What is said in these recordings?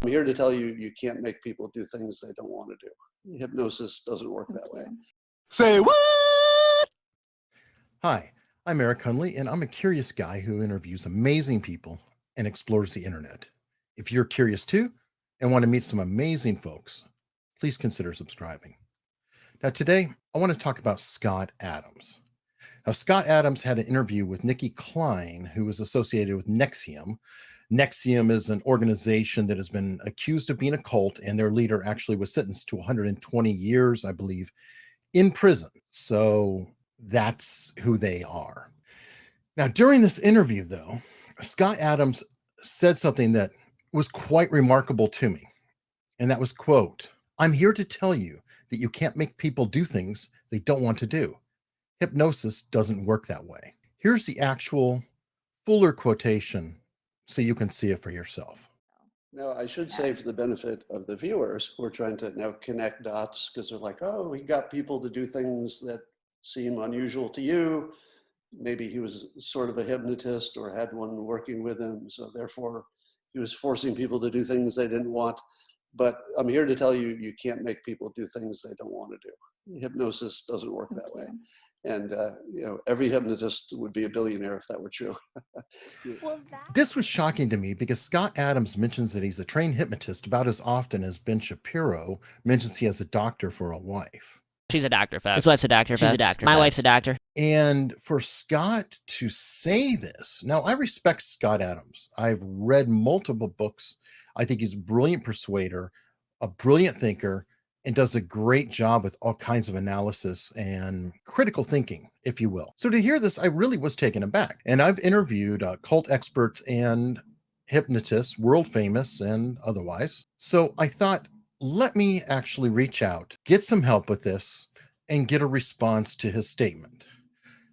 I'm here to tell you, you can't make people do things they don't want to do. Hypnosis doesn't work that way. Say what? Hi, I'm Eric Hunley, and I'm a curious guy who interviews amazing people and explores the internet. If you're curious too and want to meet some amazing folks, please consider subscribing. Now, today, I want to talk about Scott Adams. Now, Scott Adams had an interview with Nikki Klein, who was associated with NXIVM. NXIVM is an organization that has been accused of being a cult, and their leader actually was sentenced to 120 years, I believe, in prison. So that's who they are. Now, during this interview, though, Scott Adams said something that was quite remarkable to me. And that was, quote, "I'm here to tell you that you can't make people do things they don't want to do. Hypnosis doesn't work that way." Here's the actual fuller quotation so you can see it for yourself. Now, I should say, for the benefit of the viewers who are trying to now connect dots, because they're like, oh, he got people to do things that seem unusual to you. Maybe he was sort of a hypnotist or had one working with him, so therefore he was forcing people to do things they didn't want. But I'm here to tell you, you can't make people do things they don't want to do. Hypnosis doesn't work that way. And every hypnotist would be a billionaire if that were true. This was shocking to me because Scott Adams mentions that he's a trained hypnotist about as often as Ben Shapiro mentions he has a doctor for a wife. She's a doctor, folks. His wife's a doctor, folks. She's a doctor. My wife's a doctor. And for Scott to say this, now I respect Scott Adams. I've read multiple books. I think he's a brilliant persuader, a brilliant thinker, and does a great job with all kinds of analysis and critical thinking, if you will. So to hear this, I really was taken aback. And I've interviewed cult experts and hypnotists, world famous and otherwise. So I thought, let me actually reach out, get some help with this, and get a response to his statement.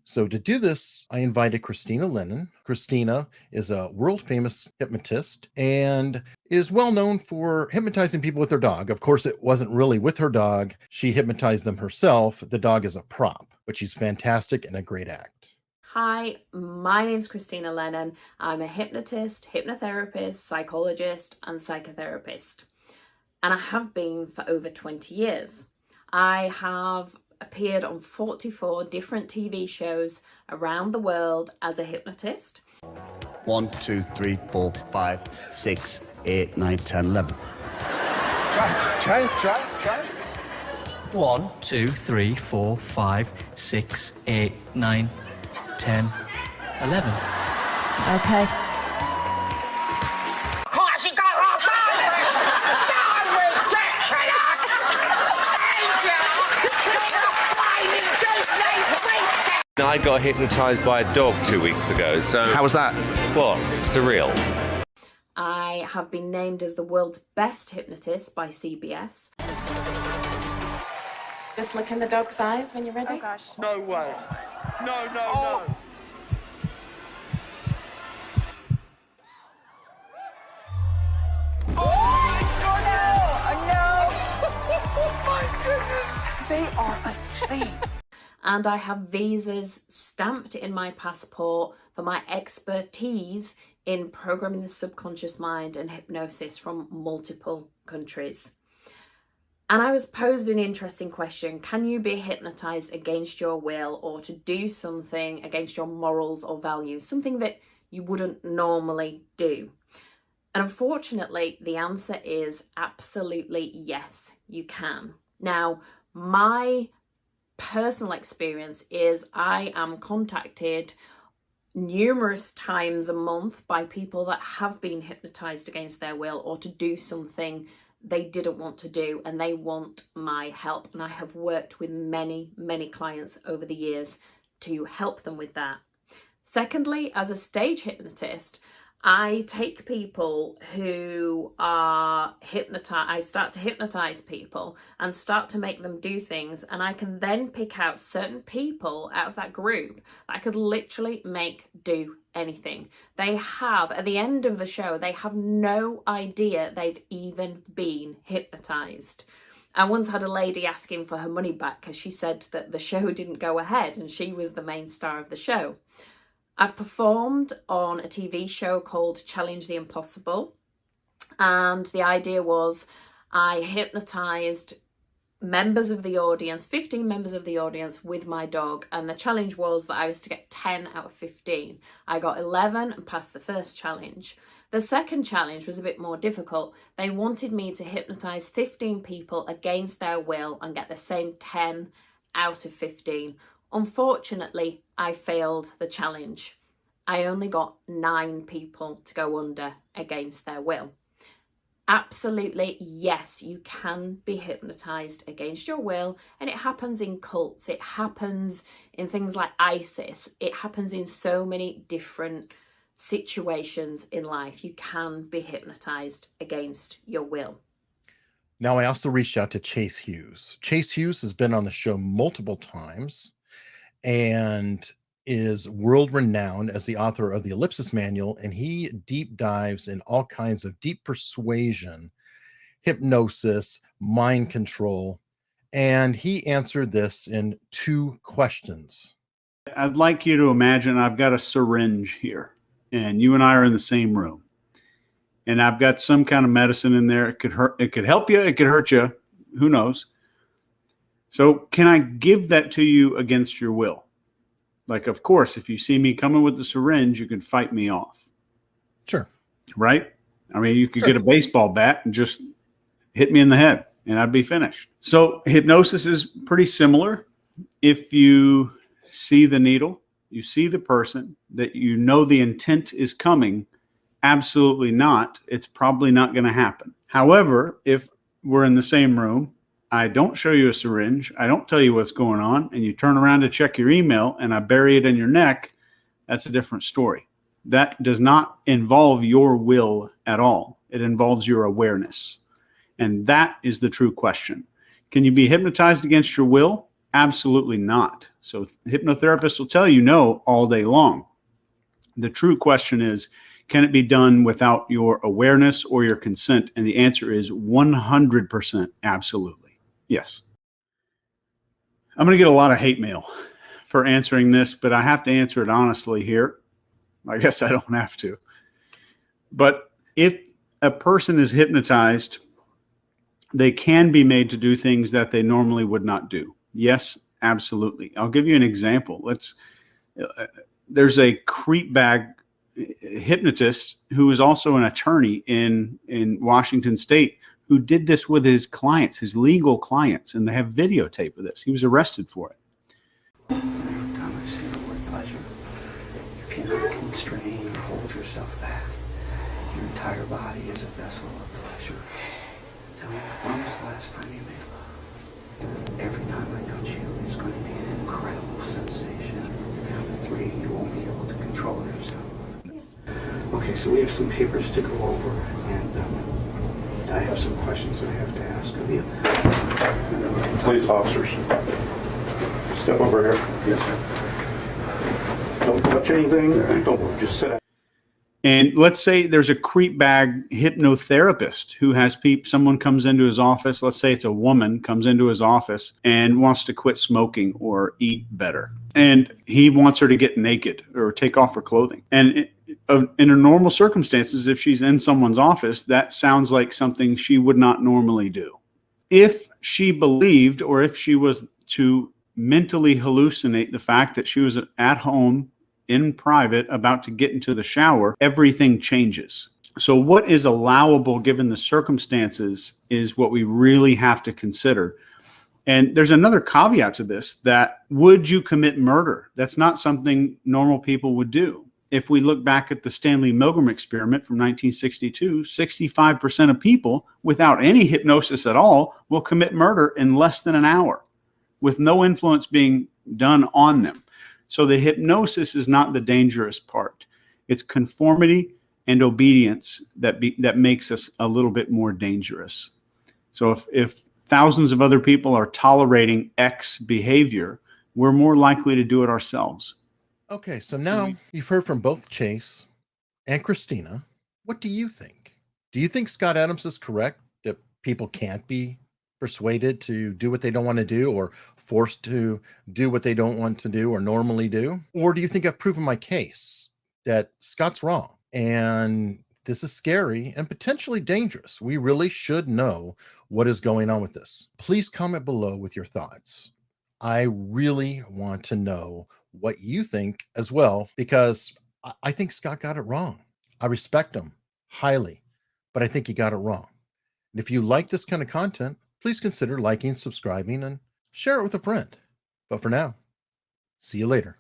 So to do this, I invited Christina Lennon. Christina is a world famous hypnotist and is well known for hypnotizing people with her dog. Of course, it wasn't really with her dog. She hypnotized them herself. The dog is a prop, but she's fantastic and a great act. Hi, my name's Christina Lennon. I'm a hypnotist, hypnotherapist, psychologist, and psychotherapist. And I have been for over 20 years. I have appeared on 44 different TV shows around the world as a hypnotist. 1, 2, 3, 4, 5, 6, 8, 9, 10, 11. Try. 1, 2, 3, 4, 5, 6, 8, 9, 10, 11. Okay. I got hypnotized by a dog 2 weeks ago, so... How was that? What? Surreal. I have been named as the world's best hypnotist by CBS. Just look in the dog's eyes when you're ready. Oh gosh. No way. No. They are asleep. And I have visas stamped in my passport for my expertise in programming the subconscious mind and hypnosis from multiple countries. And I was posed an interesting question: can you be hypnotized against your will or to do something against your morals or values, something that you wouldn't normally do? And unfortunately, the answer is absolutely yes, you can. Now, my personal experience is I am contacted numerous times a month by people that have been hypnotized against their will or to do something they didn't want to do, and they want my help. And I have worked with many clients over the years to help them with that. Secondly, as a stage hypnotist, I take people who are hypnotized, I start to hypnotize people and start to make them do things, and I can then pick out certain people out of that group that I could literally make do anything. They have, at the end of the show, they have no idea they've even been hypnotized. I once had a lady asking for her money back because she said that the show didn't go ahead and she was the main star of the show. I've performed on a TV show called Challenge the Impossible. And the idea was I hypnotized members of the audience, 15 members of the audience with my dog, and the challenge was that I was to get 10 out of 15. I got 11 and passed the first challenge. The second challenge was a bit more difficult. They wanted me to hypnotize 15 people against their will and get the same 10 out of 15. Unfortunately, I failed the challenge. I only got 9 people to go under against their will. Absolutely, yes, you can be hypnotized against your will, and it happens in cults, it happens in things like ISIS, it happens in so many different situations in life. You can be hypnotized against your will. Now, I also reached out to Chase Hughes. Chase Hughes has been on the show multiple times and is world renowned as the author of the Ellipsis Manual, and he deep dives in all kinds of deep persuasion, hypnosis, mind control, and he answered this in 2 questions. I'd like you to imagine I've got a syringe here, and you and I are in the same room, and I've got some kind of medicine in there. It could hurt, it could help you, it could hurt you, who knows? So can I give that to you against your will? Like, of course, if you see me coming with the syringe, you could fight me off. Sure. Right? I mean, you could get a baseball bat and just hit me in the head and I'd be finished. So hypnosis is pretty similar. If you see the needle, you see the person, that you know the intent is coming, absolutely not. It's probably not going to happen. However, if we're in the same room, I don't show you a syringe, I don't tell you what's going on, and you turn around to check your email and I bury it in your neck, that's a different story. That does not involve your will at all. It involves your awareness. And that is the true question. Can you be hypnotized against your will? Absolutely not. So hypnotherapists will tell you no all day long. The true question is, can it be done without your awareness or your consent? And the answer is 100% absolutely. Yes. I'm going to get a lot of hate mail for answering this, but I have to answer it honestly here. I guess I don't have to. But if a person is hypnotized, they can be made to do things that they normally would not do. Yes, absolutely. I'll give you an example. There's a creep bag hypnotist who is also an attorney in Washington State who did this with his clients, his legal clients, and they have videotape of this. He was arrested for it. Every time I say the word pleasure, you cannot constrain or hold yourself back. Your entire body is a vessel of pleasure. Tell me, when was the last time you made love? Every time I touch you, it's going to be an incredible sensation. At the count of 3, you won't be able to control yourself. Okay, so we have some papers to go over, and I have some questions I have to ask of you. Police officers, step over here. Yes, sir. Don't touch anything. Don't just sit down. And let's say there's a creep bag hypnotherapist who has someone comes into his office. Let's say it's a woman comes into his office and wants to quit smoking or eat better. And he wants her to get naked or take off her clothing. And in her normal circumstances, if she's in someone's office, that sounds like something she would not normally do. If she believed, or if she was to mentally hallucinate the fact that she was at home in private about to get into the shower, everything changes. So what is allowable given the circumstances is what we really have to consider. And there's another caveat to this, that would you commit murder? That's not something normal people would do. If we look back at the Stanley Milgram experiment from 1962, 65% of people without any hypnosis at all will commit murder in less than an hour with no influence being done on them. So the hypnosis is not the dangerous part. It's conformity and obedience that makes us a little bit more dangerous. So if thousands of other people are tolerating X behavior, we're more likely to do it ourselves. Okay, so now you've heard from both Chase and Christina. What do you think? Do you think Scott Adams is correct that people can't be persuaded to do what they don't want to do, or forced to do what they don't want to do or normally do? Or do you think I've proven my case that Scott's wrong and This is scary and potentially dangerous. We really should know what is going on with this. Please comment below with your thoughts. I really want to know what you think as well, because I think Scott got it wrong. I respect him highly, but I think he got it wrong. And if you like this kind of content, please consider liking, subscribing, and share it with a friend. But for now, see you later.